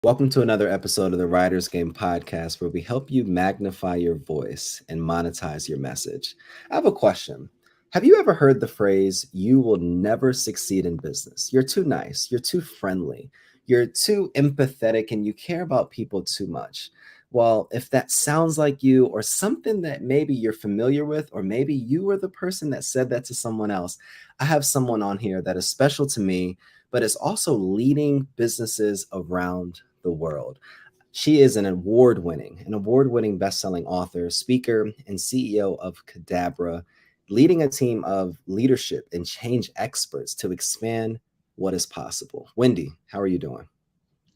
Welcome to another episode of the Writers Game podcast, where we help you magnify your voice and monetize your message. I have a question. Have you ever heard the phrase, you will never succeed in business? You're too nice, you're too friendly, you're too empathetic, and you care about people too much. Well, if that sounds like you or something that maybe you're familiar with, or maybe you were the person that said that to someone else, I have someone on here that is special to me, but is also leading businesses around the world. She is an award-winning best-selling author, speaker, and CEO of Kadabra, leading a team of leadership and change experts to expand what is possible. Wendy, how are you doing?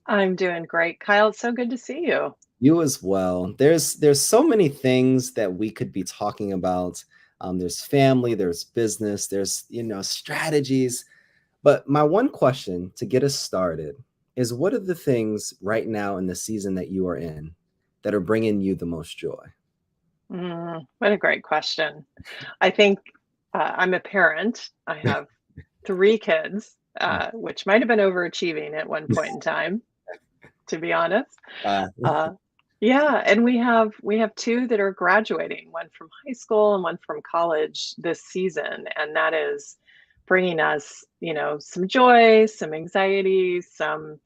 I'm doing great, Kyle. It's so good to see you. You as well. There's so many things that we could be talking about. There's family, there's business, there's strategies. But my one question to get us started is, what are the things right now in the season that you are in that are bringing you the most joy? What a great question. I think I'm a parent. I have three kids, which might have been overachieving at one point in time, to be honest. Uh, Uh, yeah, and we have two that are graduating, one from high school and one from college this season, and that is bringing us, some joy, some anxiety, some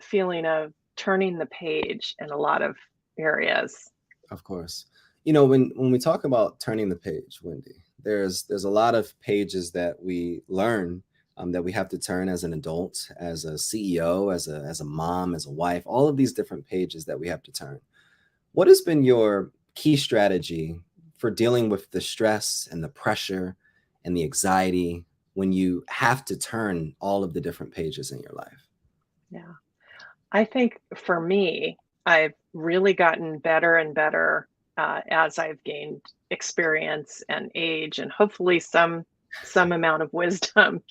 feeling of turning the page in a lot of areas. of course. When we talk about turning the page, Wendy, there's a lot of pages that we learn that we have to turn as an adult, as a CEO, as a mom, as a wife, all of these different pages that we have to turn. What has been your key strategy for dealing with the stress and the pressure and the anxiety when you have to turn all of the different pages in your life? Yeah. I think for me, I've really gotten better and better as I've gained experience and age, and hopefully some amount of wisdom.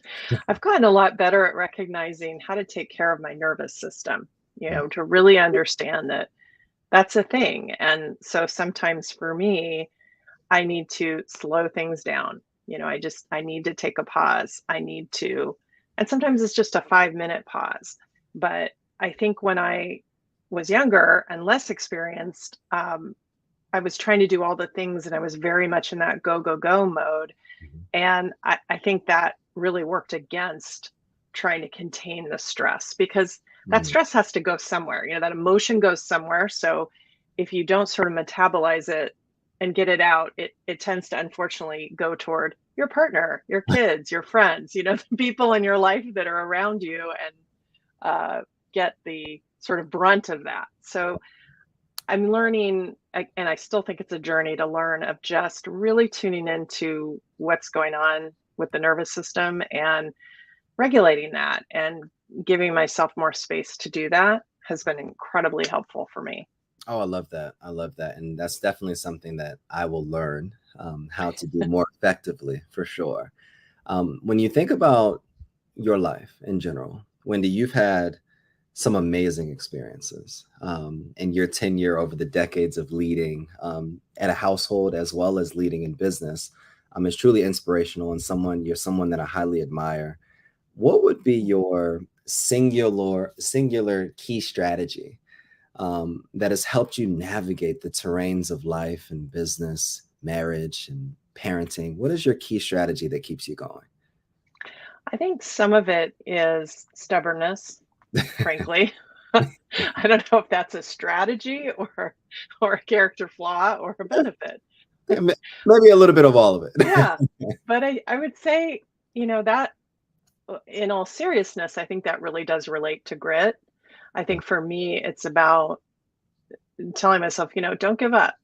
I've gotten a lot better at recognizing how to take care of my nervous system, to really understand that that's a thing. And so sometimes for me, I need to slow things down. I need to take a pause. And sometimes it's just a 5-minute pause. But I think when I was younger and less experienced, I was trying to do all the things and I was very much in that go, go, go mode. Mhm. And I think that really worked against trying to contain the stress, because that Mhm. stress has to go somewhere. That emotion goes somewhere. So if you don't sort of metabolize it and get it out, it tends to unfortunately go toward your partner, your kids, your friends, the people in your life that are around you, and get the sort of brunt of that. So I'm learning, and I still think it's a journey to learn, of just really tuning into what's going on with the nervous system and regulating that, and giving myself more space to do that has been incredibly helpful for me. Oh, I love that. I love that. And that's definitely something that I will learn how to do more effectively for sure. When you think about your life in general, Wendy, you've had some amazing experiences in your tenure over the decades of leading at a household as well as leading in business. It's truly inspirational, and you're someone that I highly admire. What would be your singular key strategy that has helped you navigate the terrains of life and business, marriage, and parenting? What is your key strategy that keeps you going? I think some of it is stubbornness, frankly. I don't know if that's a strategy or a character flaw or a benefit. Maybe a little bit of all of Yeah, it. but I would say, that in all seriousness, I think that really does relate to grit. I think for me, it's about telling myself, don't give up.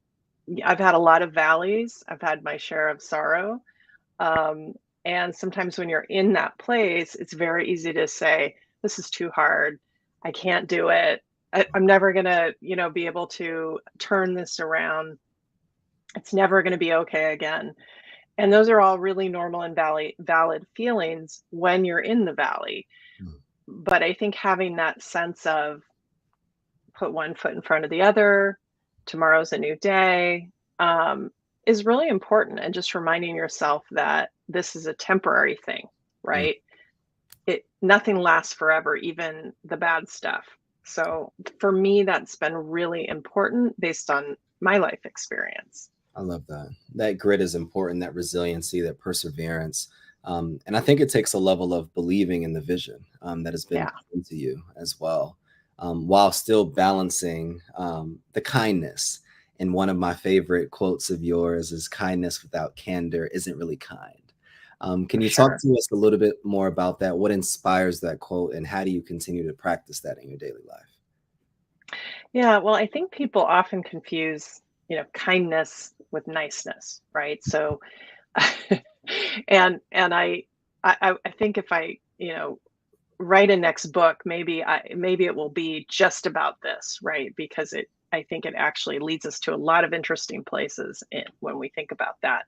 I've had a lot of valleys. I've had my share of sorrow. Um, and sometimes when you're in that place, it's very easy to say, this is too hard. I can't do it. I'm never going to, be able to turn this around. It's never going to be okay again. And those are all really normal and valid feelings when you're in the valley. But I think having that sense of put one foot in front of the other, tomorrow's a new day, is really important. And just reminding yourself that this is a temporary thing, Mm. right? Nothing lasts forever, even the bad stuff. So for me, that's been really important based on my life experience. I love that. That grit is important, that resiliency, that perseverance. And I think it takes a level of believing in the vision that has been Yeah, put into you as well, while still balancing the kindness. And one of my favorite quotes of yours is kindness without candor isn't really kind. Can for you talk sure. to us a little bit more about that? What inspires that quote, and how do you continue to practice that in your daily life? Yeah, well, I think people often confuse, kindness with niceness, right? So, and I think if I, write a next book, maybe it will be just about this, right? Because I think it actually leads us to a lot of interesting places when we think about that.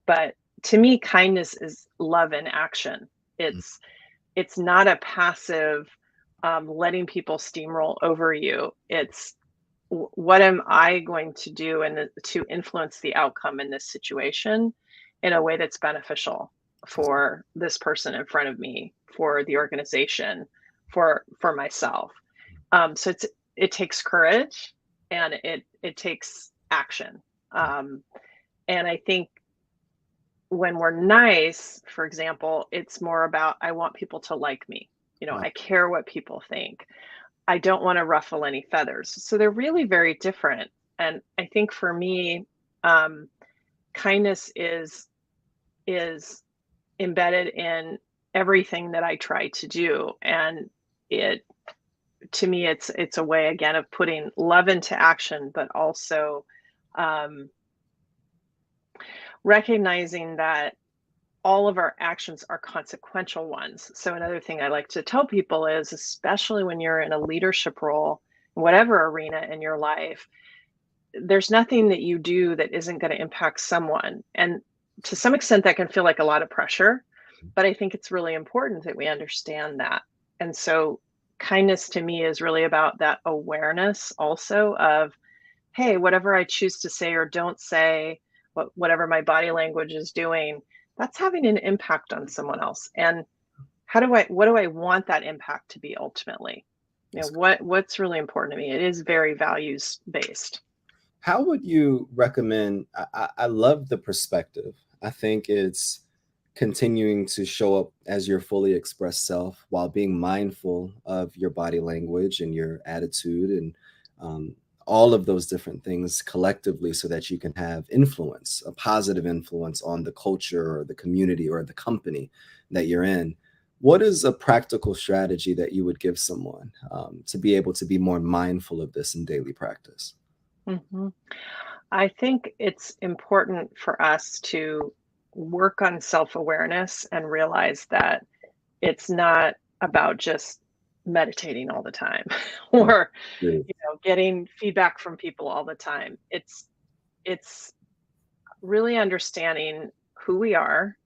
But to me, kindness is love in action. It's it's not a passive letting people steamroll over you. It's what am I going to do and to influence the outcome in this situation in a way that's beneficial for this person in front of me, for the organization, for myself. So it takes courage and it takes action. Um, and I think when we're nice, for example, it's more about I want people to like me. Wow. I care what people think. I don't want to ruffle any feathers. So they're really very different. And I think for me, um, kindness is embedded in everything that I try to do. And it to me it's a way again of putting love into action, but also um, recognizing that all of our actions are consequential ones. So another thing I like to tell people is, especially when you're in a leadership role, whatever arena in your life, there's nothing that you do that isn't going to impact someone. And to some extent, that can feel like a lot of pressure, but I think it's really important that we understand that. And so, kindness to me is really about that awareness also of, hey, whatever I choose to say or don't say, whatever my body language is doing, that's having an impact on someone else. And what do I want that impact to be ultimately? What's really important to me? It is very values based. How would you recommend? I love the perspective. I think it's continuing to show up as your fully expressed self while being mindful of your body language and your attitude and um, all of those different things collectively so that you can have influence, a positive influence on the culture or the community or the company that you're in. What is a practical strategy that you would give someone to be able to be more mindful of this in daily practice? Mhm. I think it's important for us to work on self-awareness and realize that it's not about just meditating all the time or Great. getting feedback from people all the time. It's really understanding who we are,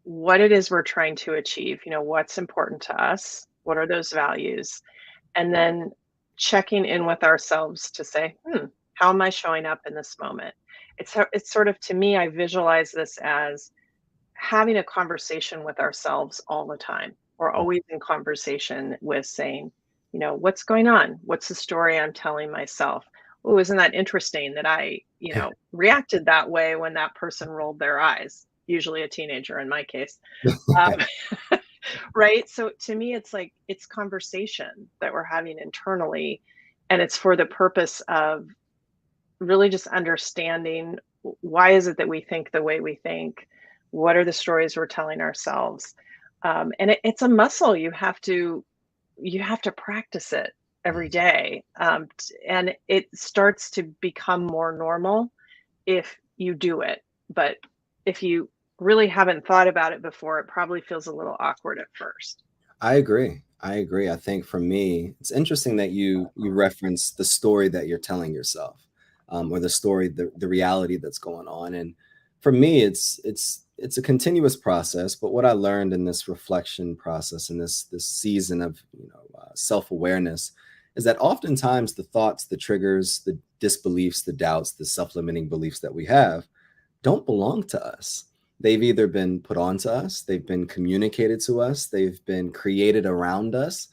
what it is we're trying to achieve, what's important to us, what are those values, and then checking in with ourselves to say, how am I showing up in this moment? It's sort of, to me, I visualize this as having a conversation with ourselves all the time. We're always in conversation with saying, what's going on? What's the story I'm telling myself? Oh, isn't that interesting that I, reacted that way when that person rolled their eyes? Usually a teenager in my case. Um, right? So to me, it's like it's conversation that we're having internally, and it's for the purpose of really just understanding why is it that we think the way we think? What are the stories we're telling ourselves? And it's a muscle. You have to practice it every day, and it starts to become more normal if you do it. But if you really haven't thought about it before, it probably feels a little awkward at first. I agree. I agree. I think for me, it's interesting that you reference the story that you're telling yourself, or the story, the reality that's going on. And for me, it's a continuous process. But what I learned in this reflection process, in this season of self awareness, is that oftentimes the thoughts, the triggers, the disbeliefs, the doubts, the self limiting beliefs that we have don't belong to us. They've either been put onto us, they've been communicated to us, they've been created around us.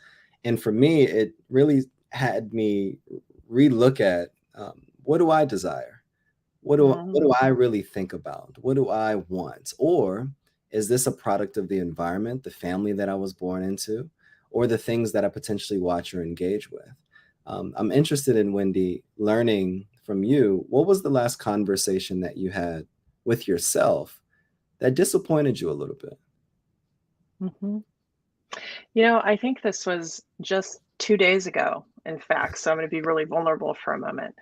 And for me, it really had me relook at, what do I desire? What do Mm, I really think about? What do I want? Or is this a product of the environment, the family that I was born into, or the things that I potentially watch or engage with? I'm interested in, Wendy, learning from you. What was the last conversation that you had with yourself that disappointed you a little bit? mhm. I think this was just 2 days ago, in fact, so I'm gonna be really vulnerable for a moment.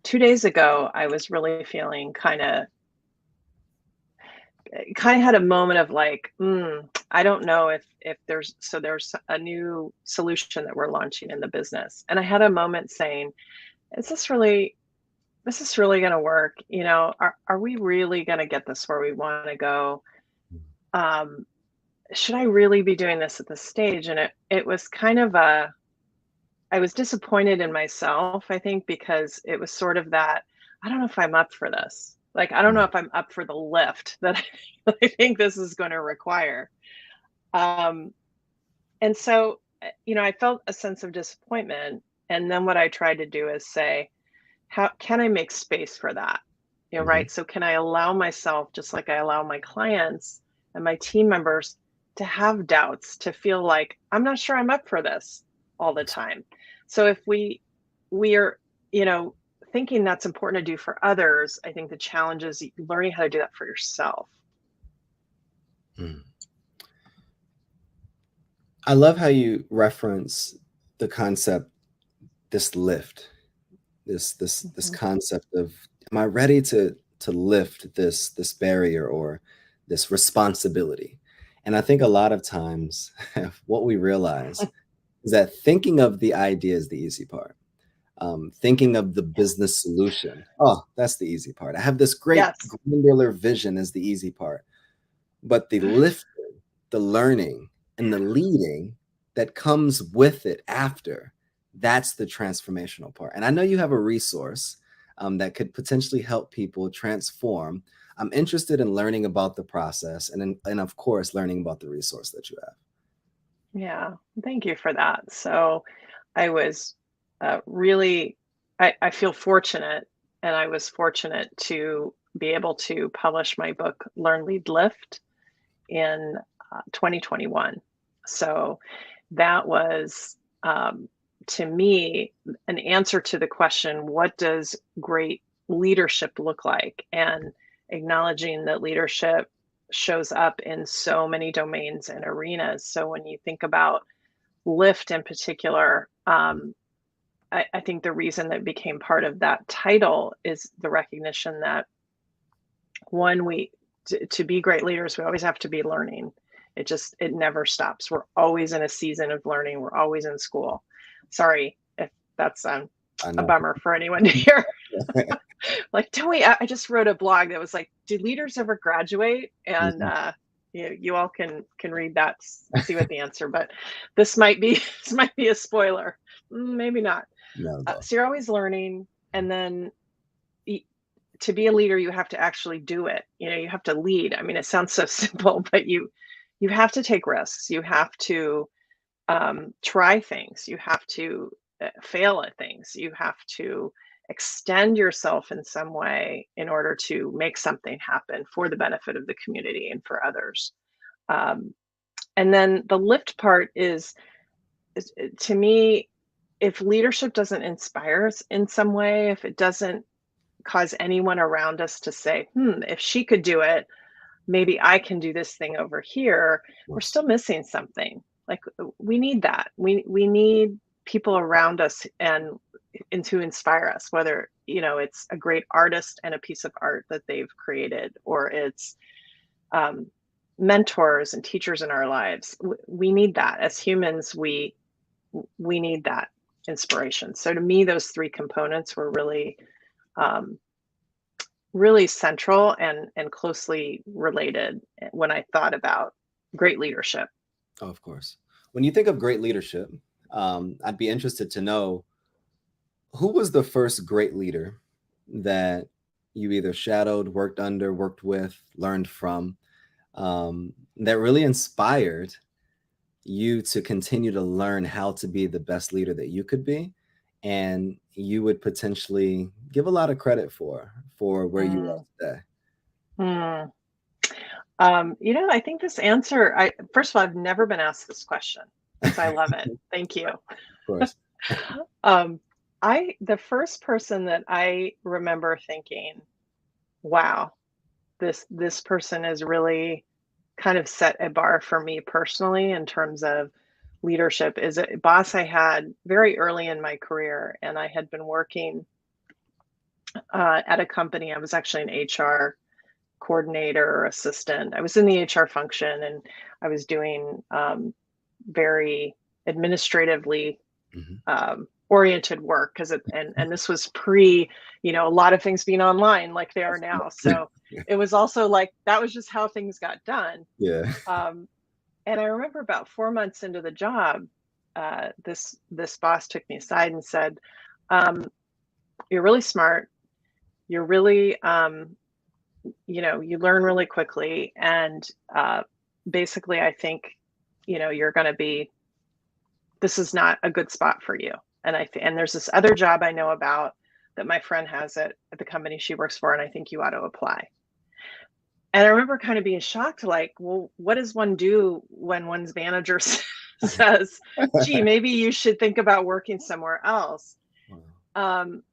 2 days ago, I was really feeling kinda had a moment of like, I don't know if there's a new solution that we're launching in the business, and I had a moment saying, "Is this really gonna work? Are we really gonna get this where we wanna go? Um, should I really be doing this at this stage?" And it was kind of a I was disappointed in myself, I think, because it was sort of that, I don't know if I'm up for this. Like, I don't know Mm, if I'm up for the lift that I think this is gonna require. Um, and so, I felt a sense of disappointment. And then what I tried to do is say, how can I make space for that? mhm. Right? So can I allow myself, just like I allow my clients and my team members, to have doubts, to feel like I'm not sure I'm up for this all the time. So if we are, you know, thinking that's important to do for others, I think the challenge is learning how to do that for yourself. Mm. I love how you reference the concept, this lift, this Mhm. concept of, am I ready to lift this barrier or this responsibility? And I think a lot of times what we realize is that thinking of the idea is the easy part. Thinking of the Yeah. business solution, oh, that's the easy part. I have this great Yes. granular vision is the easy part. But the lifting, the learning, and the leading that comes with it after, that's the transformational part. And I know you have a resource that could potentially help people transform. I'm interested in learning about the process and of course, learning about the resource that you have. Yeah. Thank you for that. So I was really, I feel fortunate, and I was fortunate to be able to publish my book, Learn, Lead, Lift, in 2021. So that was, to me, an answer to the question, what does great leadership look like? And acknowledging that leadership shows up in so many domains and arenas. So when you think about lift in particular, I think the reason that became part of that title is the recognition that one, to be great leaders, we always have to be learning. It never stops. We're always in a season of learning. We're always in school. Sorry if that's I a know. bummer for anyone to hear. Like, don't we? I just wrote a blog that was like, "Do leaders ever graduate?" And Mhm. you all can read that, see what the answer. But this might be this might be a spoiler. Maybe not. No, though. So you're always learning, and then y- to be a leader, you have to actually do it. You have to lead. I mean, it sounds so simple, but you have to take risks. You have to try things. You have to fail at things. You have to extend yourself in some way in order to make something happen for the benefit of the community and for others. Um, and then the lift part is to me, if leadership doesn't inspire us in some way, if it doesn't cause anyone around us to say, if she could do it, maybe I can do this thing over here, Of we're course. still missing something. Like, we need that. We need people around us and to inspire us, whether, it's a great artist and a piece of art that they've created, or it's um, mentors and teachers in our lives. We need that as humans. We need that inspiration. So to me, those three components were um, really central and closely related when I thought about great leadership. Oh, of course. When you think of great leadership, I'd be interested to know, who was the first great leader that you either shadowed, worked under, worked with, learned from, that really inspired you to continue to learn how to be the best leader that you could be, and you would potentially give a lot of credit for where you Mm, are today. mm. I think this answer, first of all, I've never been asked this question, so I love it. Thank you. Of course. Um, the first person that I remember thinking, wow, this person has really kind of set a bar for me personally in terms of leadership is a boss I had very early in my career, and I had been working at a company. I was actually an HR coordinator or assistant. I was in the HR function, and I was doing very administratively Mhm. oriented work because and this was pre, a lot of things being online like they are now. So it was also like that was just how things got done. Yeah. Um, and I remember about 4 months into the job, this boss took me aside and said, um, "You're really smart. You're really you learn really quickly, and basically, I think you're going to be. This is not a good spot for you. And there's this other job I know about that my friend has at the company she works for, and I think you ought to apply." And I remember kind of being shocked, like, well, what does one do when one's manager says, "Gee, maybe you should think about working somewhere else"? Wow. Um,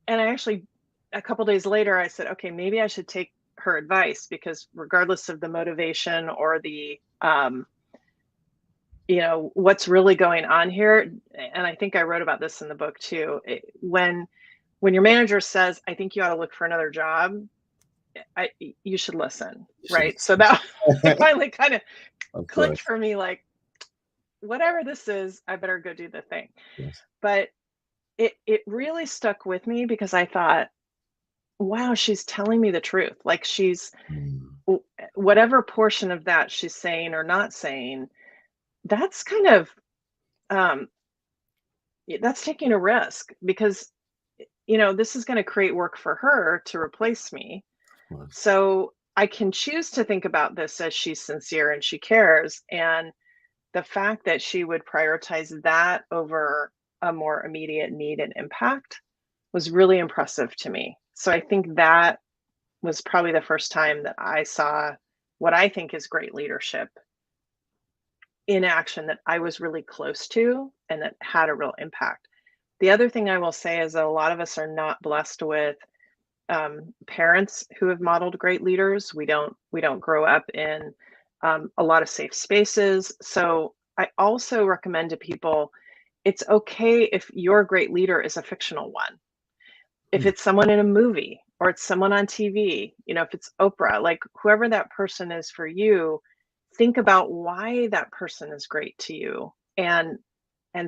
and I actually, a couple days later, I said, okay, maybe I should take her advice because regardless of the motivation or the what's really going on here, and I think I wrote about this in the book too, when your manager says, "I think you ought to look for another job," you should listen, You should. right? So that it finally kind of Of clicked course. for me, like, whatever this is, I better go do the thing. Yes. But it really stuck with me because I thought, wow, she's telling me the truth. Like Mm. whatever portion of that she's saying or not saying, that's kind of um that's taking a risk because this is going to create work for her to replace me. Of course. So I can choose to think about this as she's sincere and she cares. And the fact that she would prioritize that over a more immediate need and impact was really impressive to me. So I think that was probably the first time that I saw what I think is great leadership in action that I was really close to and that had a real impact. The other thing I will say is that a lot of us are not blessed with parents who have modeled great leaders. We don't grow up in a lot of safe spaces. So I also recommend to people it's okay if your great leader is a fictional one. If Hmm. it's someone in a movie or it's someone on TV, if it's Oprah, like whoever that person is for you, think about why that person is great to you and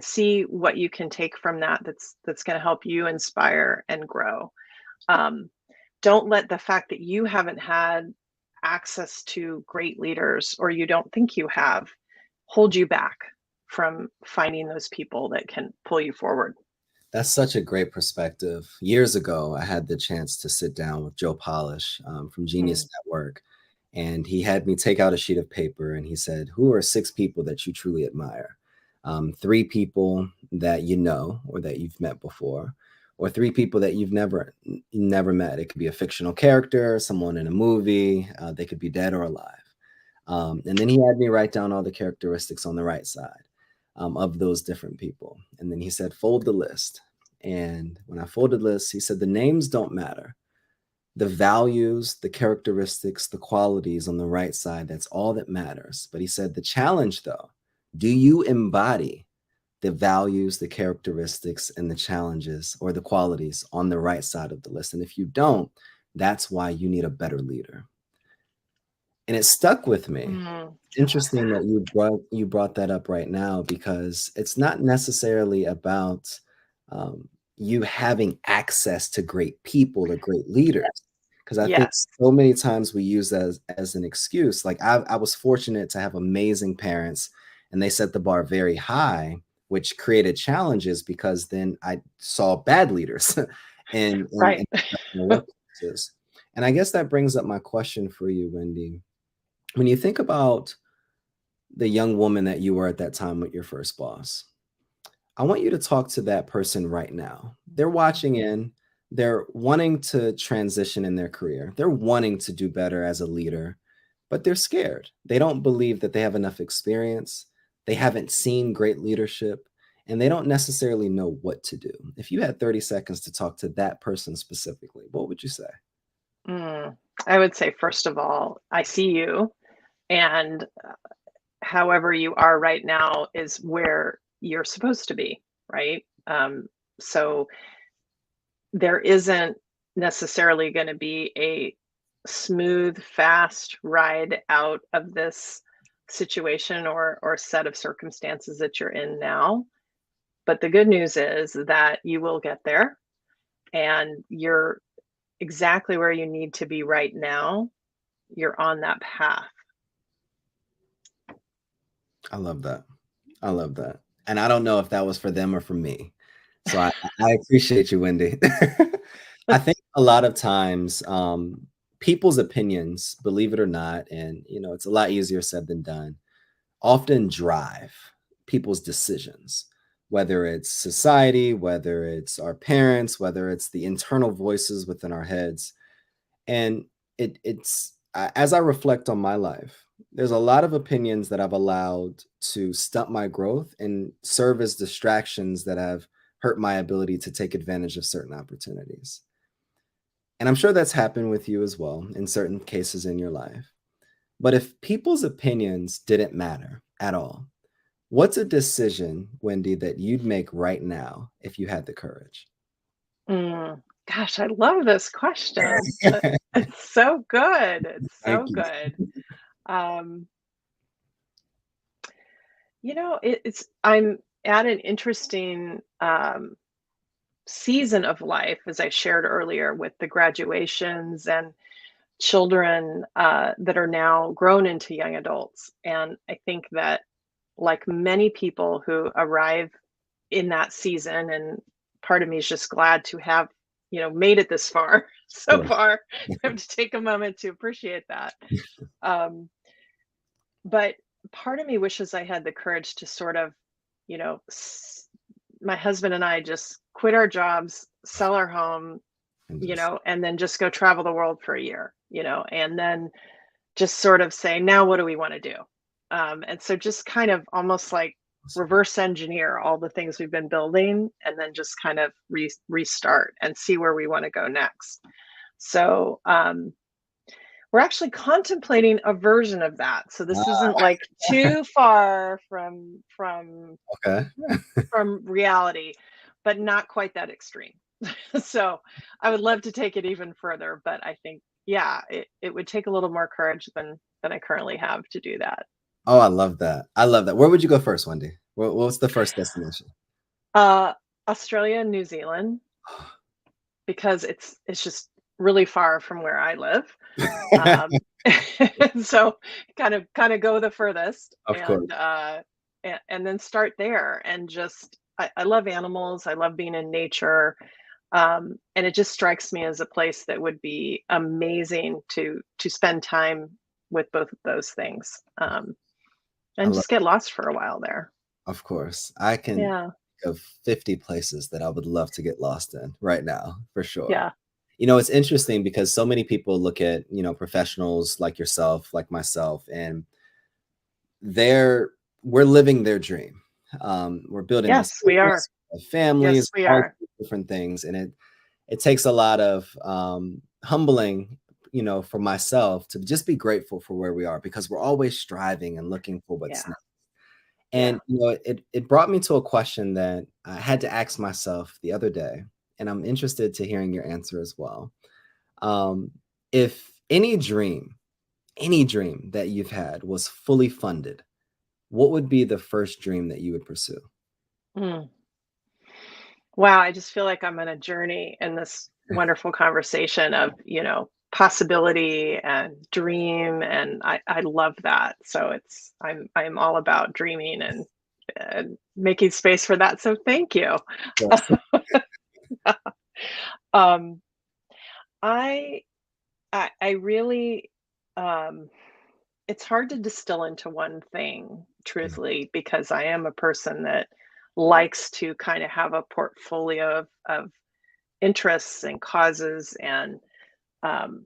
see what you can take from that that's going to help you inspire and grow. Um, don't let the fact that you haven't had access to great leaders or you don't think you have hold you back from finding those people that can pull you forward. That's such a great perspective. Years ago, I had the chance to sit down with Joe Polish from Genius Mm, Network, and he had me take out a sheet of paper and he said, "Who are 6 people that you truly admire? 3 people that you know or that you've met before, or 3 people that you've never met. It could be a fictional character, someone in a movie, they could be dead or alive." And then he had me write down all the characteristics on the right side of those different people. And then he said, "Fold the list." And when I folded the list, he said, "The names don't matter. The values, the characteristics, the qualities on the right side, that's all that matters." But he said, "The challenge, though, do you embody the values, the characteristics, and the challenges or the qualities on the right side of the list? And if you don't, that's why you need a better leader." And it stuck with me. I love Interesting that that. you brought that up right now, because it's not necessarily about um, you having access to great people or great leaders. Yes. Because I think Yes. so many times we use that as an excuse. Like I was fortunate to have amazing parents, and they set the bar very high, which created challenges because then I saw bad leaders in Right. workplaces. And I guess that brings up my question for you, Wendy. When you think about the young woman that you were at that time with your first boss. I want you to talk to that person right now. They're watching in, they're wanting to transition in their career, they're wanting to do better as a leader, but they're scared. They don't believe that they have enough experience, they haven't seen great leadership, and they don't necessarily know what to do. If you had 30 seconds to talk to that person specifically, what would you say? I would say, first of all, I see you, and however you are right now is where you're supposed to be, right? So there isn't necessarily going to be a smooth, fast ride out of this situation or set of circumstances that you're in now. But the good news is that you will get there, and you're exactly where you need to be right now. You're on that path. I love that. I love that. And I don't know if that was for them or for me. So I appreciate you, Wendy. I think a lot of times people's opinions, believe it or not, and it's a lot easier said than done, often drive people's decisions, whether it's society, whether it's our parents, whether it's the internal voices within our heads. And as I reflect on my life, there's a lot of opinions that I've allowed to stunt my growth and serve as distractions that have hurt my ability to take advantage of certain opportunities. And I'm sure that's happened with you as well in certain cases in your life. But if people's opinions didn't matter at all, what's a decision, Wendy, that you'd make right now if you had the courage? Gosh, I love this question. It's so good. It's Thank so you. good. Um, it's I'm at an interesting season of life, as I shared earlier, with the graduations and children that are now grown into young adults. And I think that, like many people who arrive in that season, and part of me is just glad to have, made it this far so Sure. far. I have to take a moment to appreciate that. Um, but part of me wishes I had the courage to sort of, you know, s- my husband and I just quit our jobs, sell our home, And just and then just go travel the world for a year, and then just sort of say, now what do we want to do? And so just kind of almost like reverse engineer all the things we've been building, and then just kind of restart and see where we want to go next. So we're actually contemplating a version of that. So this isn't like too far okay. from reality, but not quite that extreme. So I would love to take it even further, but I think, yeah, it would take a little more courage than I currently have to do that. Oh, I love that. I love that. Where would you go first, Wendy? What's the first destination? Uh, Australia and New Zealand, because it's just really far from where I live. Um, so kind of go the furthest, Of course. and then start there, and just I love animals. I love being in nature. And it just strikes me as a place that would be amazing to spend time with both of those things, I and love just get lost for a while there. Of course. I can Yeah, think of 50 places that I would love to get lost in right now, for sure. yeah, It's interesting because so many people look at, professionals like yourself, like myself, and they're we're living their dream. We're building these yes, we are. homes, families, Yes, we all are. these different things, and it takes a lot of humbling, for myself to just be grateful for where we are because we're always striving and looking for what's Yeah, next. yeah. And it brought me to a question that I had to ask myself the other day, and I'm interested to hearing your answer as well. Um, if any dream that you've had was fully funded, what would be the first dream that you would pursue? Mm. Wow, I just feel like I'm on a journey in this wonderful conversation of, possibility and dream, and I love that. So I'm all about dreaming and making space for that. So thank you. Yes. Um, I really um it's hard to distill into one thing, Mm, truthfully, because I am a person that likes to kind of have a portfolio of interests and causes, and um,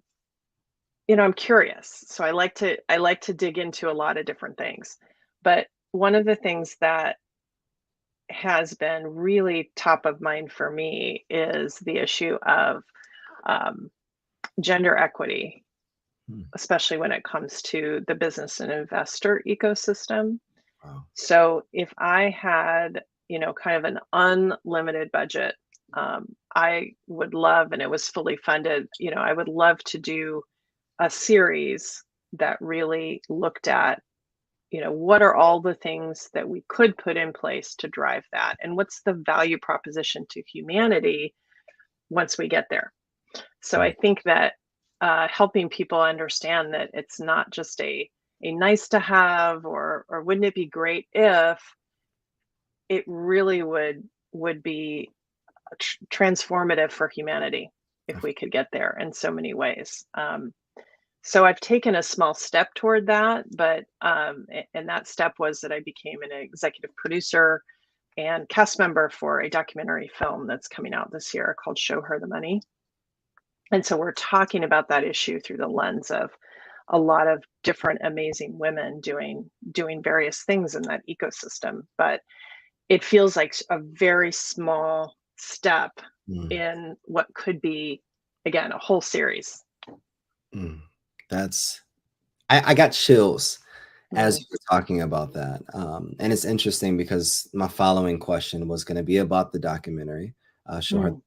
I'm curious, so I like to dig into a lot of different things. But one of the things that has been really top of mind for me is the issue of um, gender equity, mm, especially when it comes to the business and investor ecosystem. wow. So if I had, kind of an unlimited budget, I would love, and it was fully funded, I would love to do a series that really looked at, what are all the things that we could put in place to drive that? And what's the value proposition to humanity once we get there? So I Mm, think that helping people understand that it's not just a nice to have, or wouldn't it be great if, it really would be transformative for humanity if of- we could get there in so many ways. So I've taken a small step toward that, but and that step was that I became an executive producer and cast member for a documentary film that's coming out this year called Show Her the Money. And so we're talking about that issue through the lens of a lot of different amazing women doing various things in that ecosystem. But it feels like a very small step mm, in what could be, again, a whole series. mm. That's I got chills as Mm, you were talking about that. And it's interesting because my following question was going to be about the documentary, Show Her. mm,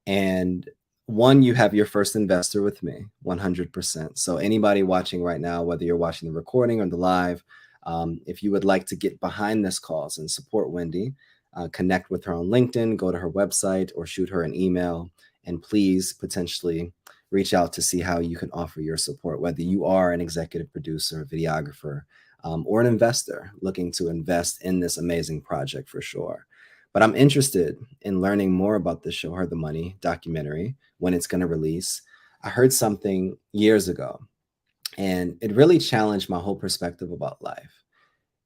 And one, you have your first investor with me, 100%. So anybody watching right now, whether you're watching the recording or the live, if you would like to get behind this cause and support Wendy, connect with her on LinkedIn, go to her website, or shoot her an email, and please potentially reach out to see how you can offer your support, whether you are an executive producer, videographer, or an investor looking to invest in this amazing project for sure. But I'm interested in learning more about the Show Her the Money documentary, when it's going to release. I heard something years ago, and it really challenged my whole perspective about life.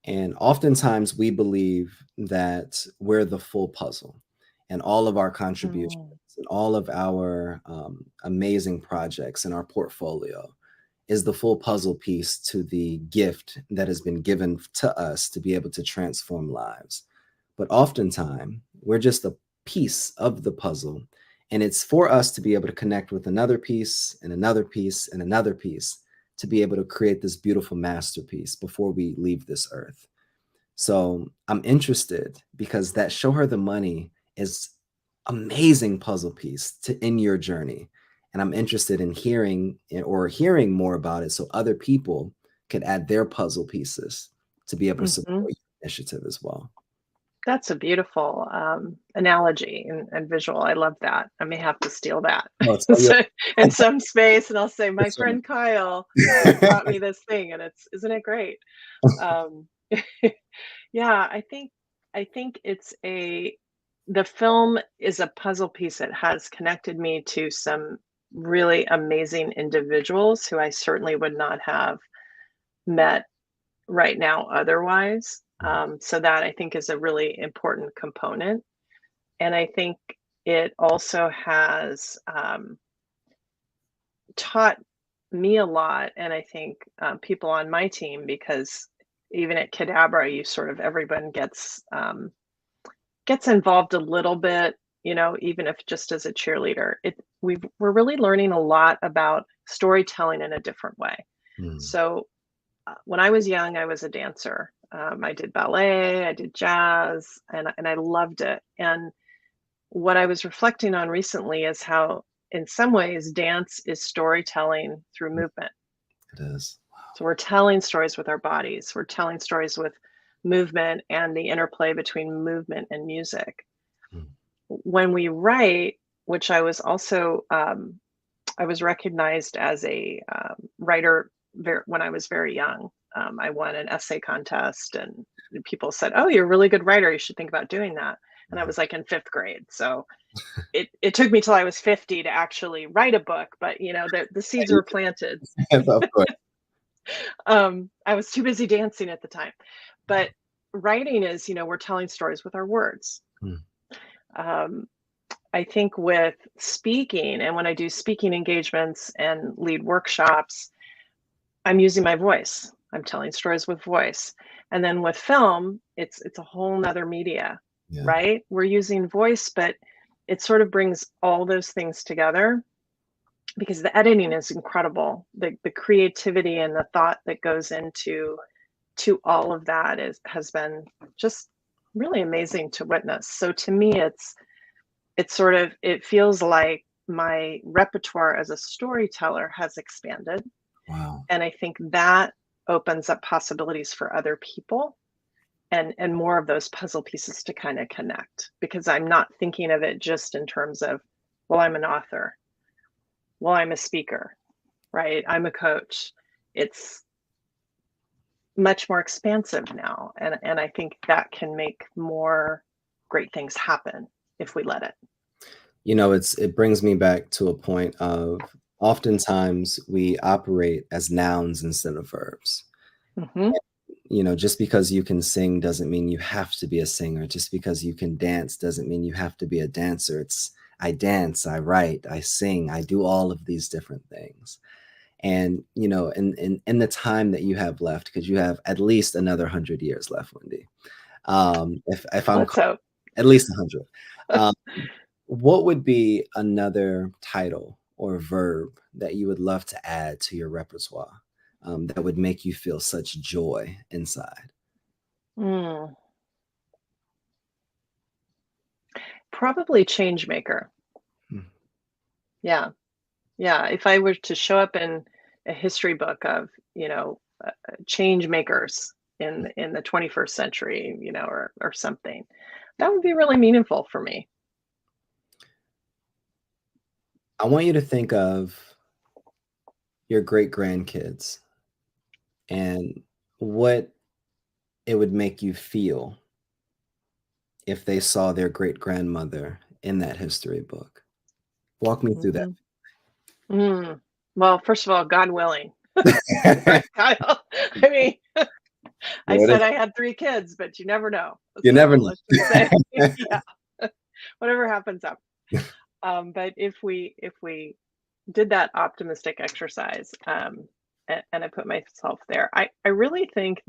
And oftentimes we believe that we're the full puzzle, and all of our contributions mm, and all of our amazing projects in our portfolio is the full puzzle piece to the gift that has been given to us to be able to transform lives. But oftentimes, we're just a piece of the puzzle. And it's for us to be able to connect with another piece and another piece and another piece to be able to create this beautiful masterpiece before we leave this earth. So I'm interested because that Show Her the Money is amazing puzzle piece to in your journey. And I'm interested in hearing more about it so other people can add their puzzle pieces to be able to mhm. support your initiative as well. That's a beautiful analogy and visual. I love that. I may have to steal that No, it's all your so, in some space, and I'll say, my it's friend Kyle taught me this thing, and isn't it great? Um, yeah, I think the film is a puzzle piece that has connected me to some really amazing individuals who I certainly would not have met right now otherwise. So that I think is a really important component. And I think it also has taught me a lot, and I think people on my team, because even at Kadabra, you sort of everyone gets involved a little bit, even if just as a cheerleader. We're really learning a lot about storytelling in a different way. Mm, So when I was young, I was a dancer. I did ballet, I did jazz, and I loved it. And what I was reflecting on recently is how, in some ways, dance is storytelling through movement. it is. So we're telling stories with our bodies, we're telling stories with movement and the interplay between movement and music. Mm, When we write, which I was recognized as a writer when I was very young. I won an essay contest, and people said, "Oh, you're a really good writer. You should think about doing that." And I mm. was like in fifth grade, so it took me till I was 50 to actually write a book. But the seeds were planted. Of course. I was too busy dancing at the time. But writing is, we're telling stories with our words. Mm. Um, I think with speaking, and when I do speaking engagements and lead workshops, I'm using my voice. I'm telling stories with voice. And then with film, it's a whole nother media, Yeah. right? We're using voice, but it sort of brings all those things together because the editing is incredible. The creativity and the thought that goes into all of that has been just really amazing to witness. So to me, it's sort of, it feels like my repertoire as a storyteller has expanded. Wow. And I think that opens up possibilities for other people and more of those puzzle pieces to kind of connect, because I'm not thinking of it just in terms of, well, I'm an author, well, I'm a speaker, right? I'm a coach. It's much more expansive now. And I think that can make more great things happen if we let it. It brings me back to a point of oftentimes we operate as nouns instead of verbs. Mm-hmm. Just because you can sing doesn't mean you have to be a singer. Just because you can dance doesn't mean you have to be a dancer. It's I dance, I write, I sing, I do all of these different things. And in the time that you have left, because you have at least another 100 years left, Wendy. If I'm Let's hope. at least 100. What would be another title or verb that you would love to add to your repertoire that would make you feel such joy inside? Mm, probably change maker. Hmm. Yeah. Yeah. If I were to show up in a history book of, change makers in the 21st century, or something, that would be really meaningful for me. I want you to think of your great grandkids and what it would make you feel if they saw their great grandmother in that history book. Walk me through that. Hmm. Well, first of all, God willing, right, Kyle? I mean, I There it said is. I had 3 kids, but you never know. You never So know. let's just say, yeah, whatever happens up. But if we did that optimistic exercise, and I put myself there, I really think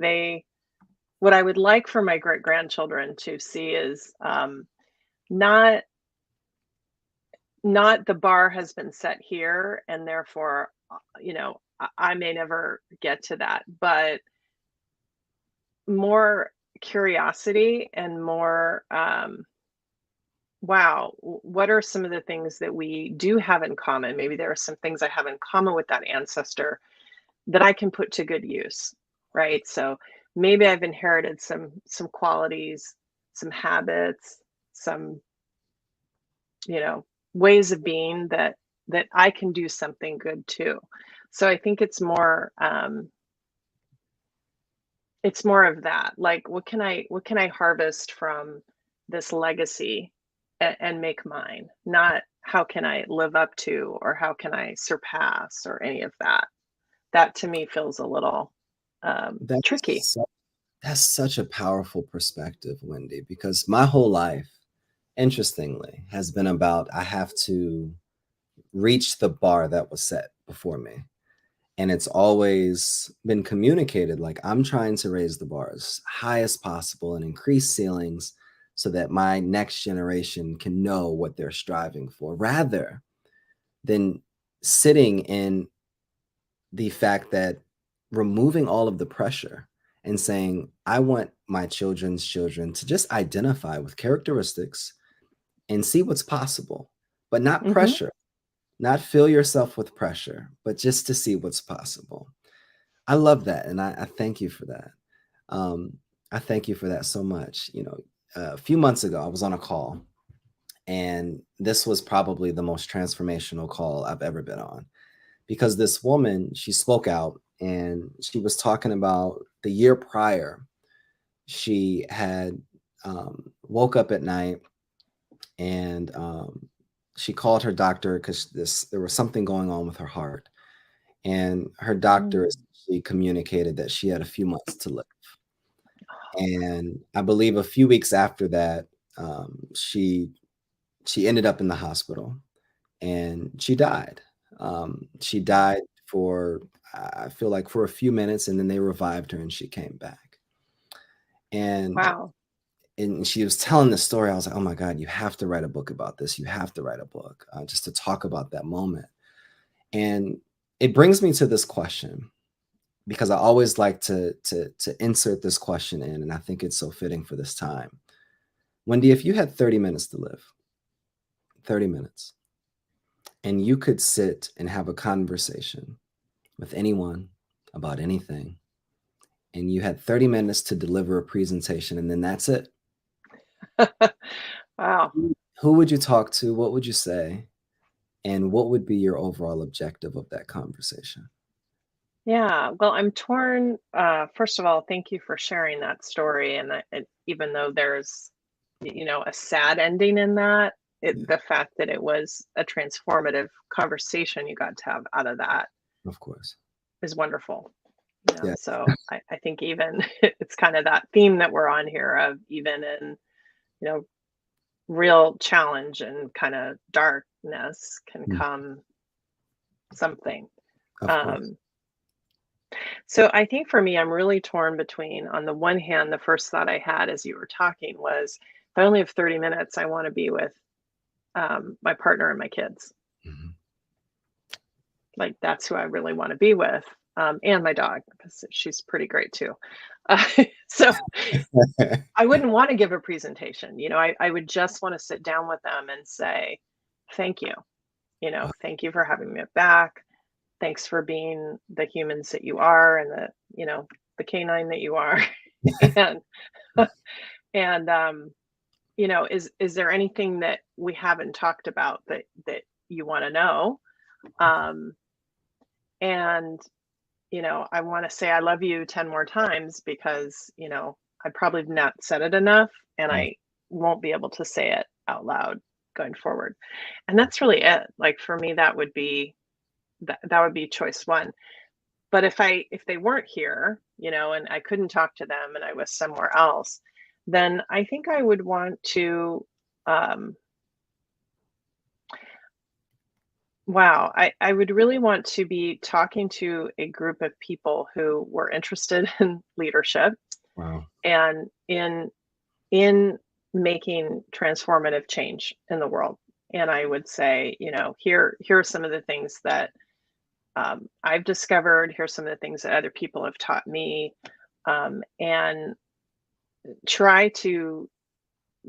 what I would like for my great grandchildren to see is, not not the bar has been set here, and therefore, I may never get to that, but more curiosity and more, wow, what are some of the things that we do have in common? Maybe there are some things I have in common with that ancestor that I can put to good use, right? So maybe I've inherited some qualities, some habits, some, ways of being that I can do something good too. So I think it's more of that. Like, what can I harvest from this legacy and make mine? Not how can I live up to, or how can I surpass, or any of that. That to me feels a little That's tricky. su that's such a powerful perspective, Wendy, because my whole life, interestingly, has been about I have to reach the bar that was set before me. And it's always been communicated like I'm trying to raise the bar as high as possible and increase ceilings so that my next generation can know what they're striving for, rather than sitting in the fact that removing all of the pressure and saying, I want my children's children to just identify with characteristics and see what's possible, but not Hmm. pressure, not fill yourself with pressure, but just to see what's possible. I love that. And I thank you for that. I thank you for that so much. A few months ago, I was on a call, and this was probably the most transformational call I've ever been on, because this woman, she spoke out and she was talking about the year prior. She had woke up at night, and she called her doctor because there was something going on with her heart. and her doctor Mm. essentially communicated that she had a few months to live. And I believe a few weeks after that, she ended up in the hospital and she died. She died for, I feel like, for a few minutes, and then they revived her and she came back. And Wow. and she was telling the story. I was like, oh my God, you have to write a book about this. You have to write a book just to talk about that moment. And it brings me to this question, because I always like to insert this question in, and I think it's so fitting for this time. Wendy, if you had 30 minutes to live, 30 minutes, and you could sit and have a conversation with anyone about anything, and you had 30 minutes to deliver a presentation, and then that's it, Wow. who would you talk to? What would you say? And what would be your overall objective of that conversation? Yeah, well, I'm torn. First of all, thank you for sharing that story. And even though there's, a sad ending in that, Yeah, the fact that it was a transformative conversation you got to have out of that of course. is wonderful. Yeah, So I think even it's kind of that theme that we're on here of even in, you know, real challenge and kind of darkness can mm, come something. of course. Um, So I think for me, I'm really torn between, on the one hand, the first thought I had as you were talking was, if I only have 30 minutes, I want to be with my partner and my kids. Mhm. Like that's who I really want to be with, and my dog because she's pretty great too. Uh, so I wouldn't want to give a presentation. I would just want to sit down with them and say, "Thank you. Wow. Thank you for having me back. Thanks for being the humans that you are and the canine that you are." and and is there anything that we haven't talked about that you want to know? um and I want to say I love you 10 more times because I probably have not said it enough, and Wow. I won't be able to say it out loud going forward. And that's really it. Like for me, that would be choice one. But if they weren't here, and I couldn't talk to them and I was somewhere else, then I think I would want to, um, wow, I would really want to be talking to a group of people who were interested in leadership Wow. and in making transformative change in the world. And I would say, here are some of the things that I've discovered. Here's some of the things that other people have taught me, and try to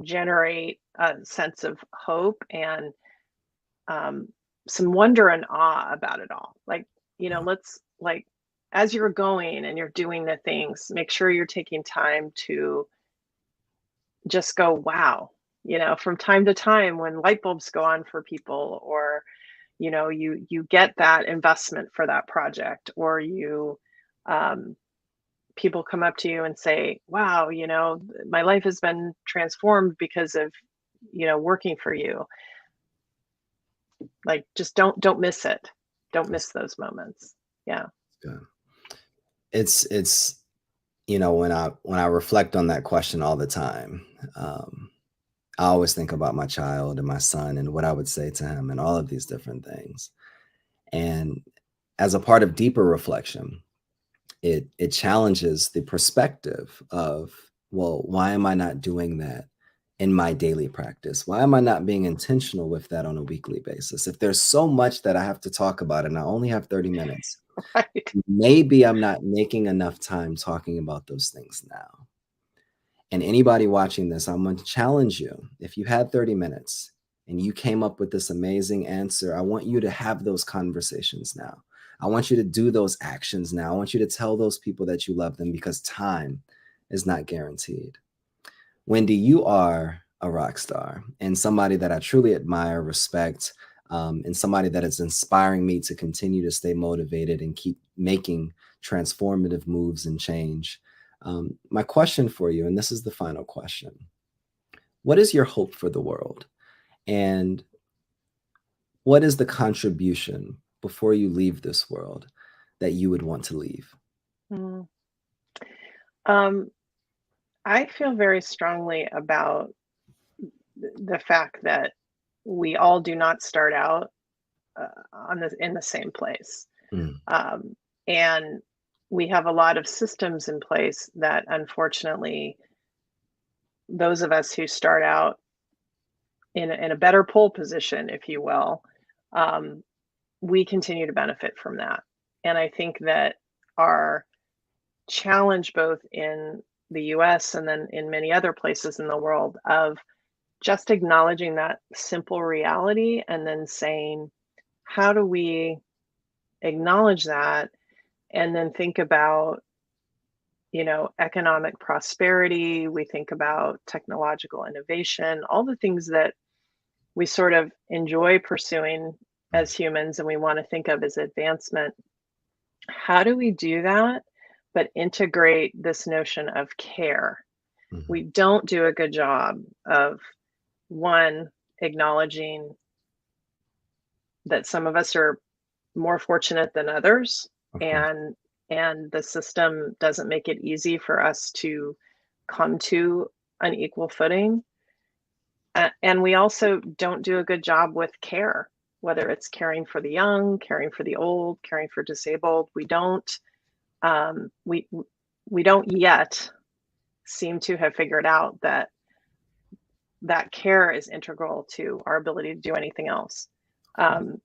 generate a sense of hope and um, some wonder and awe about it all. Like, Wow. let's like as you're going and you're doing the things, make sure you're taking time to just go, wow. From time to time when light bulbs go on for people, or you get that investment for that project, or um, people come up to you and say, wow, my life has been transformed because of working for you. Like, just don't miss it. Don't That's miss those moments. Yeah. good. It's when I reflect on that question all the time, um, I always think about my child and my son and what I would say to him and all of these different things. And as a part of deeper reflection, it challenges the perspective of, well, why am I not doing that in my daily practice? Why am I not being intentional with that on a weekly basis? If there's so much that I have to talk about and I only have 30 minutes, Right. maybe I'm not making enough time talking about those things now. And anybody watching this, I'm going to challenge you. If you had 30 minutes and you came up with this amazing answer, I want you to have those conversations now. I want you to do those actions now. I want you to tell those people that you love them, because time is not guaranteed. Wendy, you are a rock star and somebody that I truly admire, respect, and somebody that is inspiring me to continue to stay motivated and keep making transformative moves and change. My question for you, and this is the final question: what is your hope for the world? And what is the contribution before you leave this world that you would want to leave? Mm. Um, I feel very strongly about the fact that we all do not start out in the same place. Mm, Um, and we have a lot of systems in place that unfortunately, those of us who start out in a better pole position, if you will, um, we continue to benefit from that. And I think that our challenge, both in the US and then in many other places in the world, of just acknowledging that simple reality and then saying, how do we acknowledge that and then think about, economic prosperity, we think about technological innovation, all the things that we sort of enjoy pursuing mm, as humans and we want to think of as advancement. How do we do that but integrate this notion of care? mhm. We don't do a good job of, one, acknowledging that some of us are more fortunate than others, Of course. and the system doesn't make it easy for us to come to an equal footing. And we also don't do a good job with care, whether it's caring for the young, caring for the old, caring for disabled. Um, we we don't yet seem to have figured out that care is integral to our ability to do anything else. Um,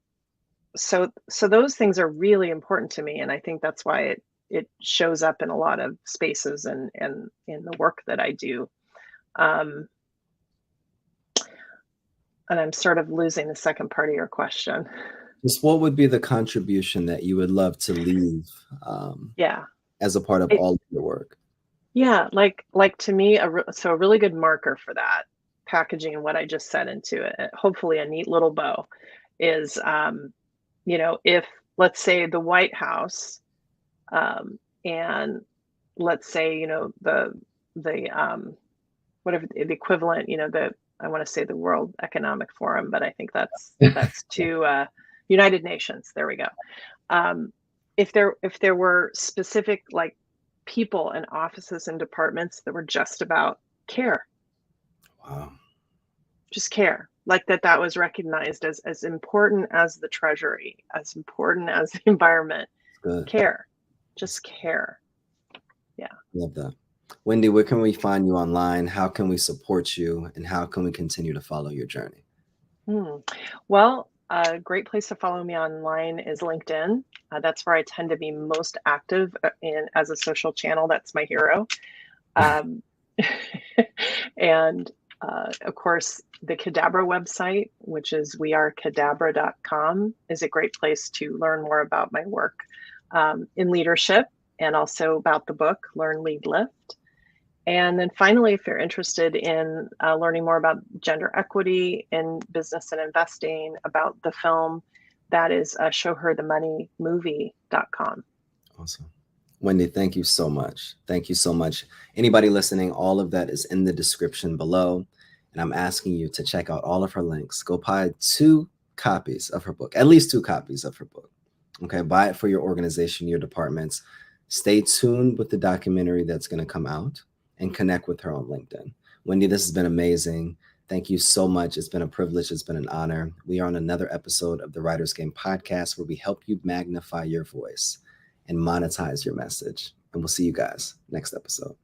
so those things are really important to me, and I think that's why it shows up in a lot of spaces and in the work that I do. Um, and I'm sort of losing the second part of your question. Just what would be the contribution that you would love to leave Yeah. as a part of It, all of your work? yeah, like to me, so a really good marker for that, packaging what I just said into hopefully a neat little bow, is if, let's say, the White House, and let's say, the whatever the equivalent, the, I want to say the World Economic Forum, but I think that's to United Nations. There we go. Um, if there were specific, like, people and offices and departments that were just about care, Wow. just care, like that was recognized as important as the treasury, as important as the environment. Good. Care, just care. Yeah. Love that. Wendy, where can we find you online? How can we support you? And how can we continue to follow your journey? Hmm. Well, a great place to follow me online is LinkedIn. That's where I tend to be most active in as a social channel. That's my hero. Um, and of course, the Kadabra website, which is wearekadabra.com, is a great place to learn more about my work in leadership, and also about the book, Learn, Lead, Lift. And then finally, if you're interested in learning more about gender equity in business and investing, about the film, that is showherthemoneymovie.com. Awesome. Wendy, thank you so much. Thank you so much. Anybody listening, all of that is in the description below. And I'm asking you to check out all of her links. Go buy 2 copies of her book, at least 2 copies of her book. Okay. Buy it for your organization, your departments. Stay tuned with the documentary that's going to come out, and connect with her on LinkedIn. Wendy, this has been amazing. Thank you so much. It's been a privilege. It's been an honor. We are on another episode of the Writers Game podcast, where we help you magnify your voice and monetize your message. And we'll see you guys next episode.